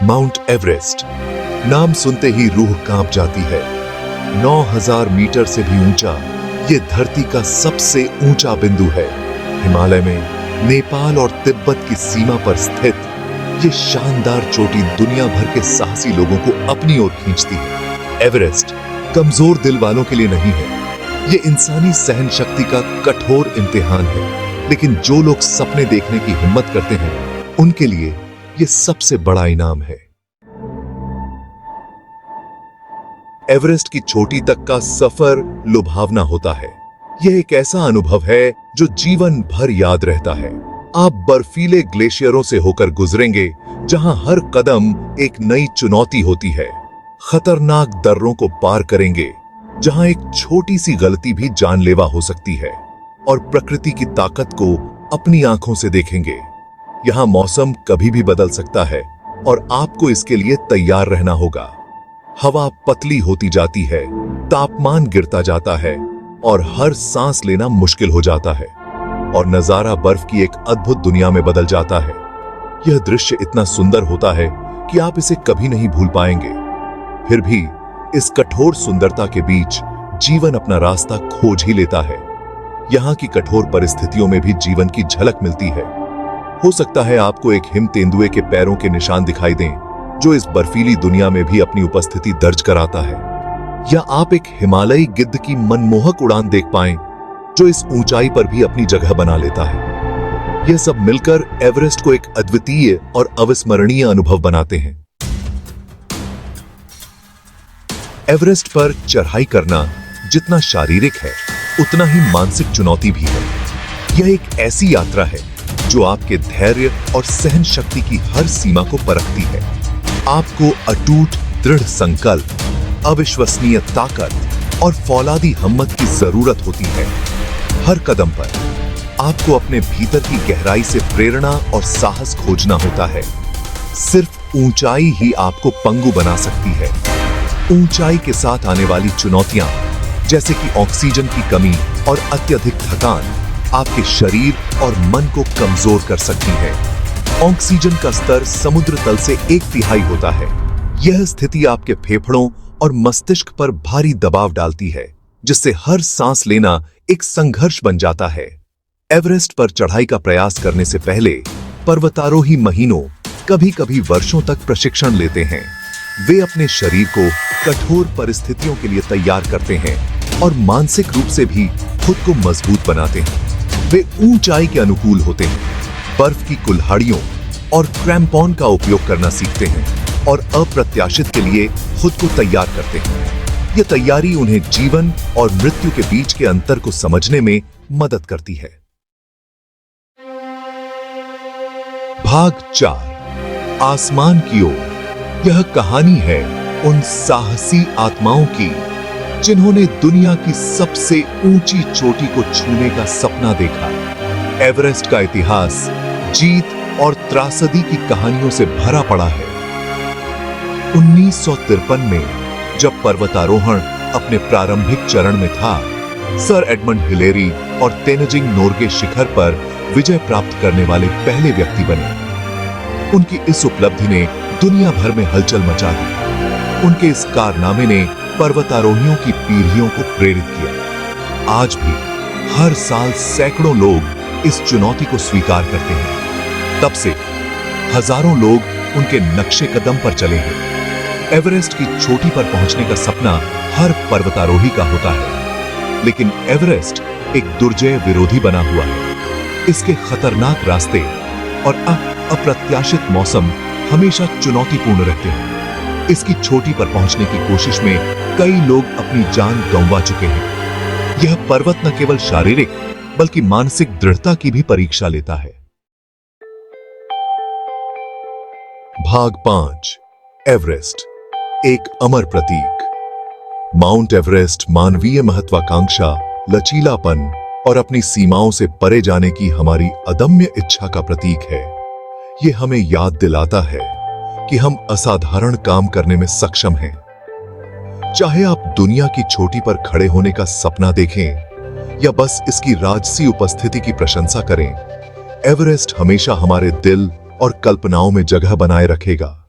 Mount Everest, नाम सुनते ही रूह कांप जाती है। 9000 मीटर से भी ऊंचा ये धरती का सबसे ऊंचा बिंदु है। हिमालय में नेपाल और तिब्बत की सीमा पर स्थित ये शानदार चोटी दुनिया भर के साहसी लोगों को अपनी ओर खींचती है। एवरेस्ट कमजोर दिल वालों के लिए नहीं है, ये इंसानी सहन शक्ति का कठोर इम्तिहान है। लेकिन जो लोग सपने देखने की हिम्मत करते हैं, उनके लिए ये सबसे बड़ा इनाम है। एवरेस्ट की चोटी तक का सफर लुभावना होता है। यह एक ऐसा अनुभव है जो जीवन भर याद रहता है। आप बर्फीले ग्लेशियरों से होकर गुजरेंगे, जहां हर कदम एक नई चुनौती होती है। खतरनाक दर्रों को पार करेंगे, जहां एक छोटी सी गलती भी जानलेवा हो सकती है। और प्रकृति की ताकत को अपनी आंखों से देखेंगे। यहां मौसम कभी भी बदल सकता है और आपको इसके लिए तैयार रहना होगा। हवा पतली होती जाती है, तापमान गिरता जाता है और हर सांस लेना मुश्किल हो जाता है। और नजारा बर्फ की एक अद्भुत दुनिया में बदल जाता है। यह दृश्य इतना सुंदर होता है कि आप इसे कभी नहीं भूल पाएंगे। फिर भी इस कठोर सुंदरता के बीच जीवन अपना रास्ता खोज ही लेता है। यहाँ की कठोर परिस्थितियों में भी जीवन की झलक मिलती है। हो सकता है आपको एक हिम तेंदुए के पैरों के निशान दिखाई दें, जो इस बर्फीली दुनिया में भी अपनी उपस्थिति दर्ज कराता है। या आप एक हिमालयी गिद्ध की मनमोहक उड़ान देख पाएं, जो इस ऊंचाई पर भी अपनी जगह बना लेता है। यह सब मिलकर एवरेस्ट को एक अद्वितीय और अविस्मरणीय अनुभव बनाते हैं। एवरेस्ट पर चढ़ाई करना जितना शारीरिक है, उतना ही मानसिक चुनौती भी है। यह एक ऐसी यात्रा है जो आपके धैर्य और सहन शक्ति की हर सीमा को परखती है। आपको अटूट दृढ़ संकल्प, अविश्वसनीय ताकत और फौलादी हिम्मत की जरूरत होती है। हर कदम पर आपको अपने भीतर की गहराई से प्रेरणा और साहस खोजना होता है। सिर्फ ऊंचाई ही आपको पंगु बना सकती है। ऊंचाई के साथ आने वाली चुनौतियां, जैसे कि ऑक्सीजन की कमी और अत्यधिक थकान, आपके शरीर और मन को कमजोर कर सकती है। ऑक्सीजन का स्तर समुद्र तल से 1/3 होता है। यह स्थिति आपके फेफड़ों और मस्तिष्क पर भारी दबाव डालती है, जिससे हर सांस लेना एक संघर्ष बन जाता है। एवरेस्ट पर चढ़ाई का प्रयास करने से पहले पर्वतारोही महीनों, कभी-कभी वर्षों तक प्रशिक्षण लेते हैं। वे अपने शरीर को कठोर परिस्थितियों के लिए तैयार करते हैं और मानसिक रूप से भी खुद को मजबूत बनाते हैं। वे ऊंचाई के अनुकूल होते हैं, बर्फ की कुल्हाड़ियों और क्रैम्पॉन का उपयोग करना सीखते हैं और अप्रत्याशित के लिए खुद को तैयार करते हैं। यह तैयारी उन्हें जीवन और मृत्यु के बीच के अंतर को समझने में मदद करती है। भाग 4, आसमान की ओर। यह कहानी है उन साहसी आत्माओं की, जिन्होंने दुनिया की सबसे ऊंची चोटी को छूने का सपना देखा। एवरेस्ट का इतिहास जीत और त्रासदी की कहानियों से भरा पड़ा है। 1953 में जब पर्वतारोहण अपने प्रारंभिक चरण में था, सर एडमंड हिलेरी और तेनजिंग नोर्गे शिखर पर विजय प्राप्त करने वाले पहले व्यक्ति बने। उनकी इस उपलब्धि ने दुनिया भर में हलचल मचा दी। उनके इस कारनामे ने पर्वतारोहियों की पीढ़ियों को प्रेरित किया। आज भी हर साल सैकड़ों लोग इस चुनौती को स्वीकार करते हैं। तब से हजारों लोग उनके नक्शे कदम पर चले हैं। एवरेस्ट की चोटी पर पहुंचने का सपना हर पर्वतारोही का होता है, लेकिन एवरेस्ट एक दुर्जय विरोधी बना हुआ है। इसके खतरनाक रास्ते और अप्रत्याशित मौसम हमेशा चुनौतीपूर्ण रहते हैं। इसकी चोटी पर पहुंचने की कोशिश में कई लोग अपनी जान गंवा चुके हैं। यह पर्वत न केवल शारीरिक बल्कि मानसिक दृढ़ता की भी परीक्षा लेता है। भाग 5, एवरेस्ट, एक अमर प्रतीक। माउंट एवरेस्ट मानवीय महत्वाकांक्षा, लचीलापन और अपनी सीमाओं से परे जाने की हमारी अदम्य इच्छा का प्रतीक है। यह हमें याद दिलाता है कि हम असाधारण काम करने में सक्षम हैं। चाहे आप दुनिया की चोटी पर खड़े होने का सपना देखें या बस इसकी राजसी उपस्थिति की प्रशंसा करें, एवरेस्ट हमेशा हमारे दिल और कल्पनाओं में जगह बनाए रखेगा।